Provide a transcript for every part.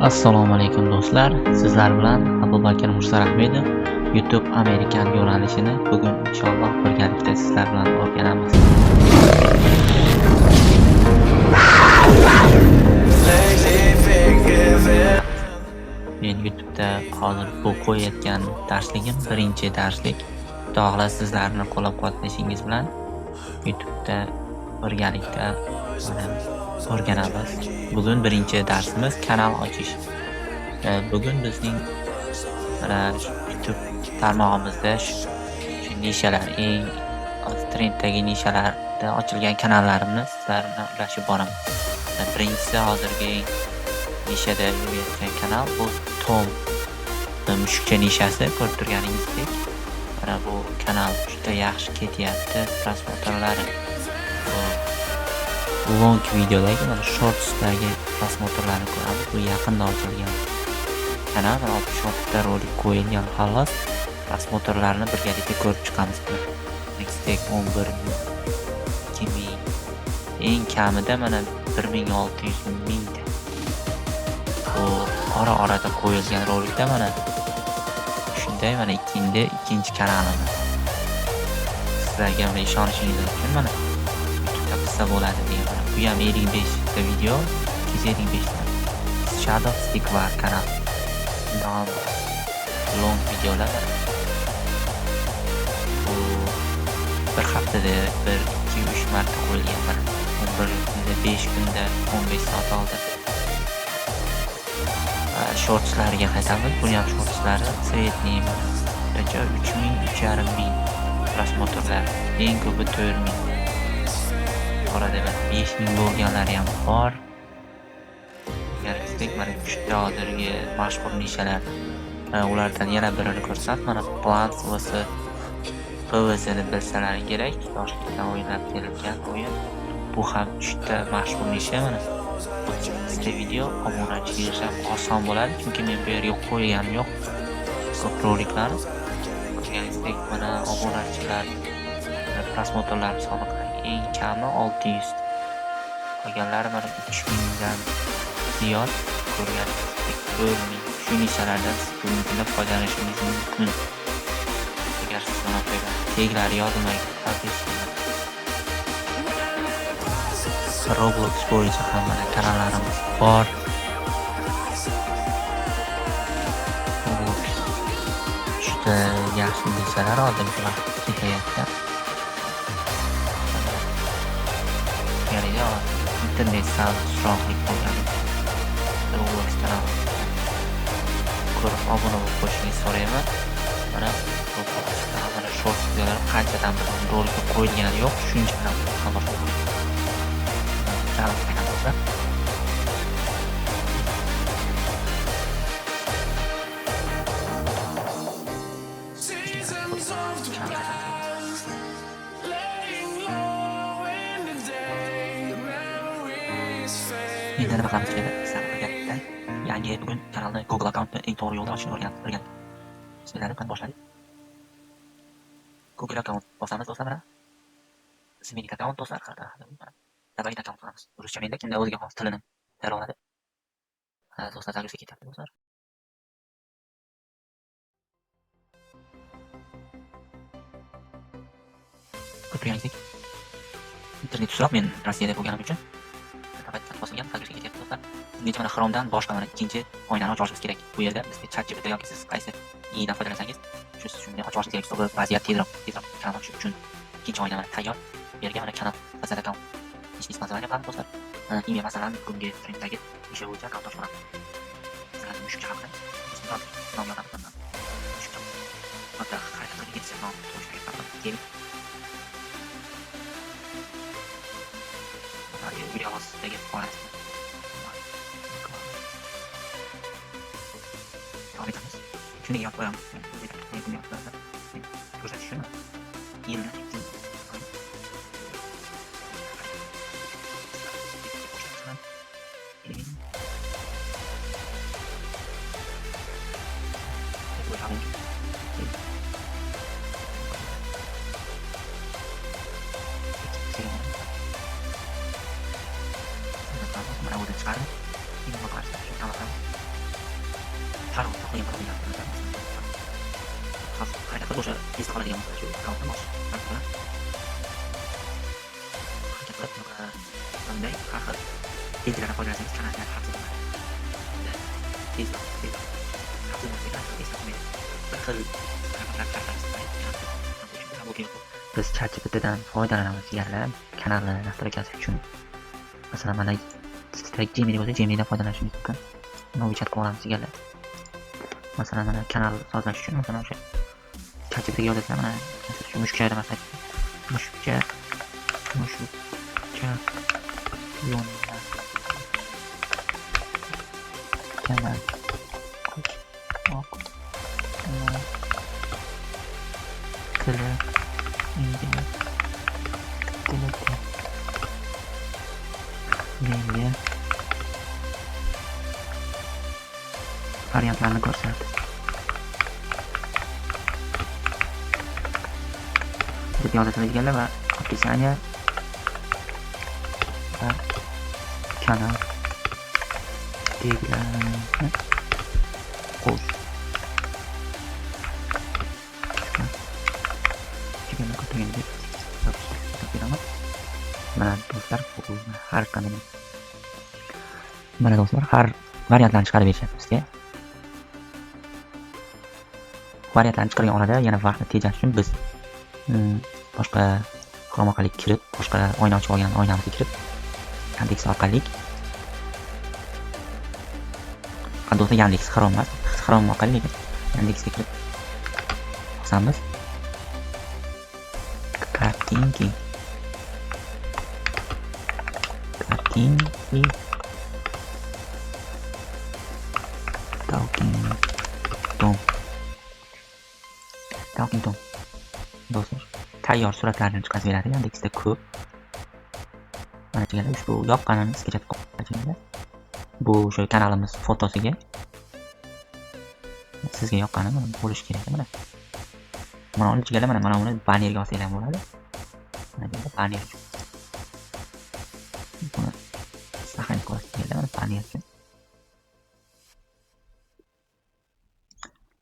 Assalomu alaykum do'stlar. Sizlar bilan Abubakir Mushtarahmedov YouTube Amerikan yo'nalishini bugun inshaalloh birgalikda sizlar bilan o'rganamiz. Men YouTube'da hozir bu qo'yayotgan darsligim birinchi darslik. Xudo xohlasa sizlarni qo'llab-quvvatlashingiz bilan YouTube'da birgalikda o'rganamiz. Bugun birinchi darsimiz kanal ochish. Bugun bizning YouTube tarmog'imizda shu nishalar, eng trenddagi nishalarda ochilgan kanallarimni sizlar bilan ulashib boraman. Birinchisi hozirgi eng nishada yurayotgan kanal bu Tom mushukcha nishasi. Ko'rib turganingizdek, mana bu kanal juda yaxshi ketyapti. Prosmotrlari long videodagi, mana shortsdagi prosmotrlarni ko'ramiz. Bu yaqinda ochilgan kanal, 66 ta rolik qo'yilgan, xolos. Prosmotrlarni birgalikda ko'rib chiqamiz. Nextdek 11 2000, eng kamida mana 1600 mingta. Bu ora-orada qo'yilgan rolikda mana shunday, mana ikkinchi kanalimiz. Sizlarga mana ishonishingiz uchun mana YouTube'da qilsa bo'ladi degan. Mana bu ham 55 ta video, 255 ta Shadow Stick var kanal. Long videolar. Bu bir haftada 1-2-3 marta qo'yilgan. Mana 11 kunda, 5 kunda, 15 soat oldin. Shortslariga qaytamiz. Buni ham shortslari sredniy o'rtacha 3000-3500 prosmotrlar, eng ko'pi 4000. Orada 5000 bo'lganlari ham bor. Yarasizlik mana 3 ta hozirgi mashhur nishalar. Ulardan yana birini ko'rsat. Mana Plants vs PvZni bilsalaring kerak. Yoshlikdan o'ynab kelgan o'yin. Bu ham 3 ta mashhur nisha. Mana bu video obunachi yig'ishim oson bo'ladi, chunki men bu yerga qo'yganim yo'q ko'p roliklarni. Ko'rganingizdek, mana obunachilar, prosmotrlar soni eng kami 600. Qolganlari mana 3000 dan ziyod. Ko'rganingizdek 4000. Shu nishalardan siz bugungi kunda foydalanishingiz mumkin. Agar siz mana qo'ygan teglari yozilmagan Roblox bo'yicha ham mana kanallarimiz bor. Juda yaxshi nishalar hozirgi vaqtda ketyapti. Ya'ni internet sal chiroqli bo'lgan Roblox kanali ko'rib obuna bo'lib qo'yishingizni so'rayman. Mana Robloxda mana short videolar qanchadan bir rolikga qo'yilgani yo'q, shuncha tomosha qilib endi nima qilamiz kerak? Birgalikda yangi bugun kanalni Google akkauntni eng to'g'ri yo'lda ochishni o'rgandik. Sizlarni qanday boshladik? Google akkaunt bosamiz do'stlar. Ismingiz akkaunt do'stlar qarda. Dabay akkaunt qilamiz. Ruscha menda kimda o'ziga xos tilini tayyor oladi. Do'stlar zaryusga ketyapti do'stlar. Ko'pincha internet usrab, men Rossiyada bo'lganim uchun tabatdan bosilgan zaryusga ketyapti do'stlar. Bungacha mana Chrome'dan boshqa mana ikkinchi oynani ochib olishimiz kerak. Bu yerda bizga ChatGPT yoki siz qaysi idan foydalansangiz, shuni ochib olishimiz kerak. Hisob vaziyat tezroq kanal ochish uchun ikkinchi oyna mana tayyor. Bu yerga mana kanal WhatsApp akkaunt ishni nazorat qilamiz do'stlar. Email masalan bugungi trenddagi nisha bo'yicha akkaunt ochib olamiz. Masalan mushukcha haqida nomlardan bilaman. Mushukcha. Hatto harakatga ketsa nom qo'yishga kerak. Videosidagi qorasi. To'g'rimiz. Shuni yozib qo'yamiz. Ko'rsatish shuni. Yilni mana udah sekarang ini mau kasih Har vaqt qo'ygan qilgan. Harakat qilib o'sha esda qoladigan narsa shu akkauntni bosh. Harakat qilib bunday har xil belgilardan foydalansangiz kanallar xavfsiz bo'ladi. Tezroq. Xavfsiz bo'lmaslikdan esda qolmaydi. Bir xil biz ChatGPTdan foydalanamiz deganlar kanalni nastroykasi uchun masalan mana Gmail bo'lsa Gmaildan foydalanishimiz mumkin. Novi chat qilamiz deganlar. Masalan mana kanal sozlash uchun masalan o'sha ChatGPTga yozasizlar mana mushukcha masalan mushukcha yo'nlar kanal tili ingliz tilida menga variantlarni ko'rsatdi deb yozasizlar deganlar va описание va kanal deganlarni qo'sh mana do'stlar har variantlarni chiqarib berishadi bizga. Variantlarni chiqargan orada yana vaqtni tejash uchun biz boshqa Chrome orqali kirib, boshqa oyna ochib olgan oynamizga kirib, Yandex orqali do'stlar Yandex Chrome emas, Chrome orqali Yandexga kirib bosamiz. Kartinki Talking Tom do'stlar tayyor suratlarni chiqarib beradi. Yandexda ko'p. Mana deganlar ushbu yoqqanini sketch qilib bu o'sha kanalimiz fotosiga sizga yoqqani bo'lishi kerak. Mana uni ichiga mana uni bannerga olsanglar bo'ladi. Mana bu banner. Buni saqlanib qo'yinglar mana banner uchun.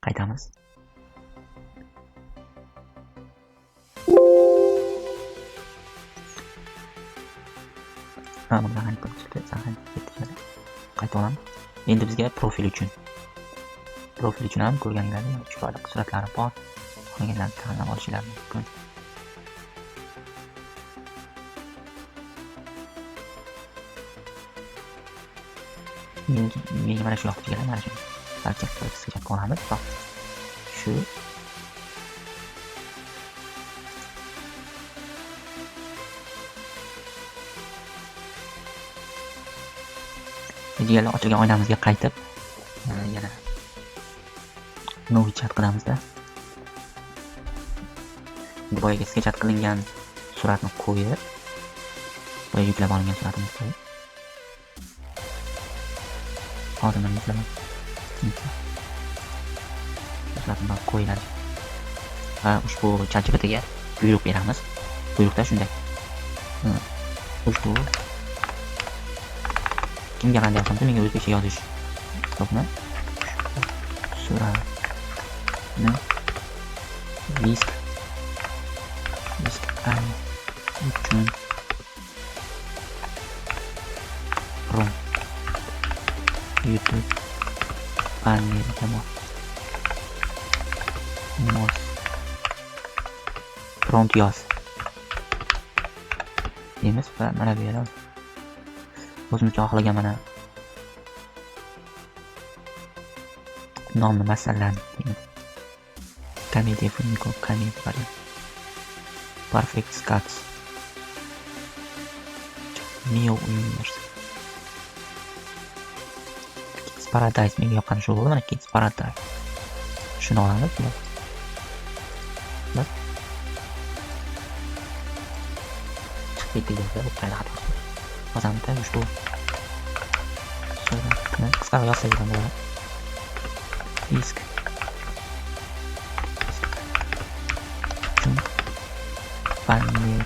Qaytamiz. Qayta olamiz. Endi bizga profil uchun ham ko'rganinglarni chiroyli suratlari bor. Qolganlarni tanlab olishingiz mumkin. Menga mana shu yoqda keladi, mana shu barcha qilib qolamiz. Shu videolar ochilgan oynamizga qaytib yana novi chat qilamizda. Boyaga sketch qilingan suratni qo'yib, boya yuklab olingan suratimizni qo'yib, hozir men yuklaman. Suratni qo'yiladi. Va ushbu ChatGPTga buyruq beramiz. Buyruqda shunday. Ushbu kimga qanday yoqsa menga o'zbekcha yozish to'pni suratni visk uchun rom YouTube panelga mos prompt yoz deymiz va mana bu yerda o'zimizcha xohlagan mana nomni masalan comedy filmiko comedy variant perfect scats Neo Universe Kids Paradise menga yoqqani shu bo'ldi. Mana Kids Paradise shuni olamiz. Chiqib ketdi qanaqa Mazamda ushbu suratni qisqa yozsak bo'ladi. Disk uchun panel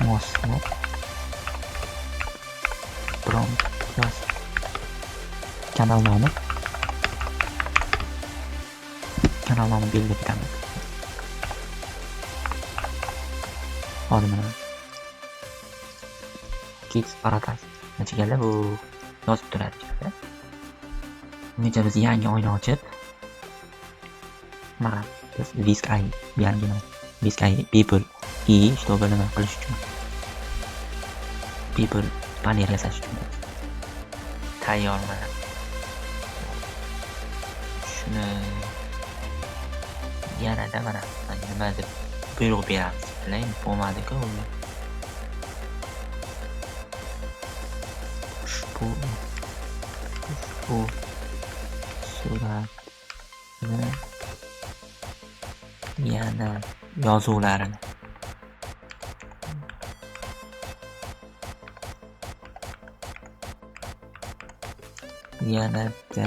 mosni prompt yoz. Kanal nomi kanal nomini belgilab ketamiz. Hozir mana Kids Paradise chegala bu yozib turadi ichida. Ungacha biz yangi oyna ochib mana biz Viskai yangi Viskai People чтобы nima qilish uchun People panel yasash uchun tayyor mana. Shuni yanada mana nima deb buyruq beramiz. Bilaymi, bo'lmadi-ku u. Ushbu suratni yana yozuvlarini yanada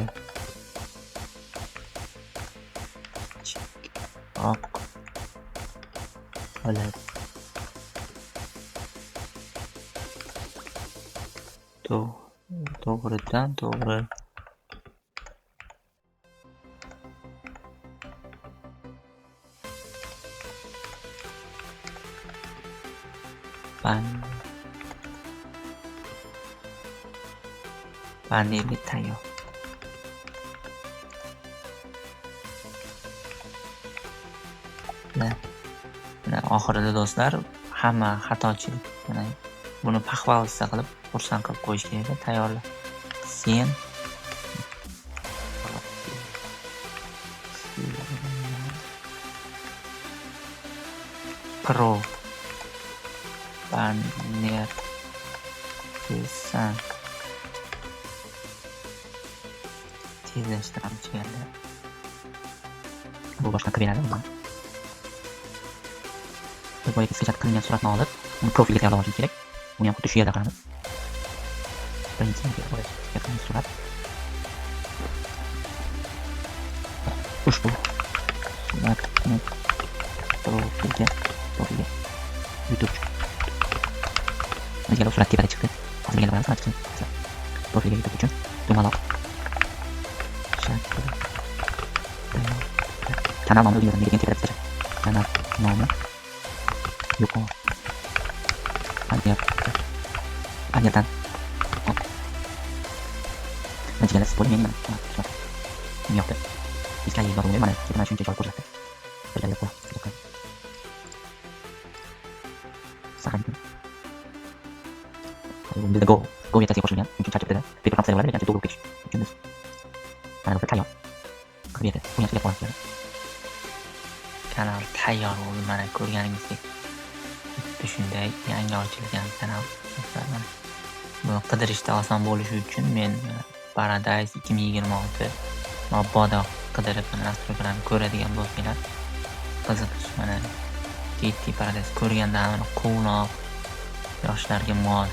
chiroq qilib to'g'ridan to'g'ri paneli tayyor. Mana oxirida do'stlar hamma xatochilik mana buni pahvalista qilib xursand qilib qo'yish kerak. Tayyorla. Sen Pro banner desang tezlashtiramiz endi. Bu boshqa qilib beradi. Biz boyagi sketch qilingan suratni olib, uni profilga tayyorlab olishimiz kerak. Uni ham xuddi shu yerda qilamiz. Birinchiga qo'yib surat. Ushbu suratni profilga YouTube. Bizga surat tepada chiqdi. Hozir yana boramiz, mana profilga YouTube uchun dumaloq. Kanal nomini o'zingizga degan tepada chiqadi. Kanal nomi yuqori. Agardan Najala spoiler men bu yoqda Viskai yorug'ini mana shuncha joy ko'rsatdi. Birga qo'yib bizda go metasiga qo'shilgan. Chunki charchibda paper qilsa bo'ladi, lekin to'g'ri ketish uchun biz mana bu tayyor. Qilib bu yerga qo'yamiz. Kanal tayyor bo'ldi, mana ko'rganingizdek. Shunday yangi ochilgan kanal. Bu qidirishda oson bo'lishi uchun men Paradise 2026 mabodo qidirib Instagram ko'radigan bo'lsanglar qiziqish mana Kitty Paradise ko'rganda mana quvnoq yoshlarga mos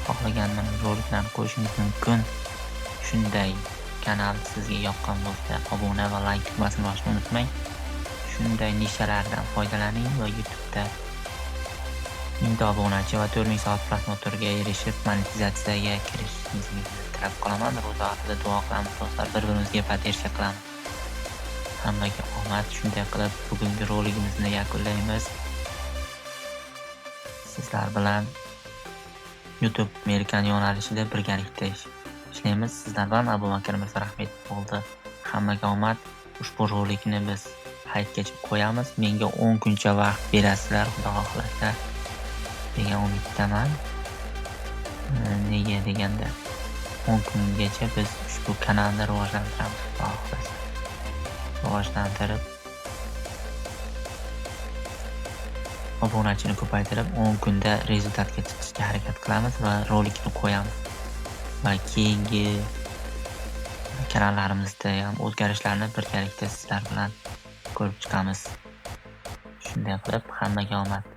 xohlagan mana roliklarni qo'yishingiz mumkin. Shunday kanal sizga yoqqan bo'lsa obuna va like tugmasini bosishni unutmang. Shunday nishalardan foydalaning va YouTube'da 1000 obunachi va 4000 soat prosmotrga erishib monetizatsiyaga kirishingizni tilab qolaman. Ro'za vaqtida duo qilamiz do'stlar, bir-birimizga podдержка qilamiz. Hammaga omad. Shunday qilib bugungi roligimizni yakunlaymiz. Sizlar bilan YouTube Amerikan yo'nalishida birgalikda ishlaymiz. Sizlardan Abu Bakr Mirzo Rahmetov bo'ldi. Hammaga omad. Ushbu rolikni biz haytgacha qo'yamiz. Menga 10 kuncha vaqt berasizlar, xudo xohlasa degan umiddaman. Nega deganda 10 kungacha biz ushbu kanalni rivojlantiramiz, xudo xohlasa. Rivojlantirib obunachini ko'paytirib 10 kunda rezultatga chiqishga harakat qilamiz va rolikni qo'yamiz. Va keyingi kanallarimizda ham o'zgarishlarni birgalikda sizlar bilan ko'rib chiqamiz. Shunday qilib hammaga omad.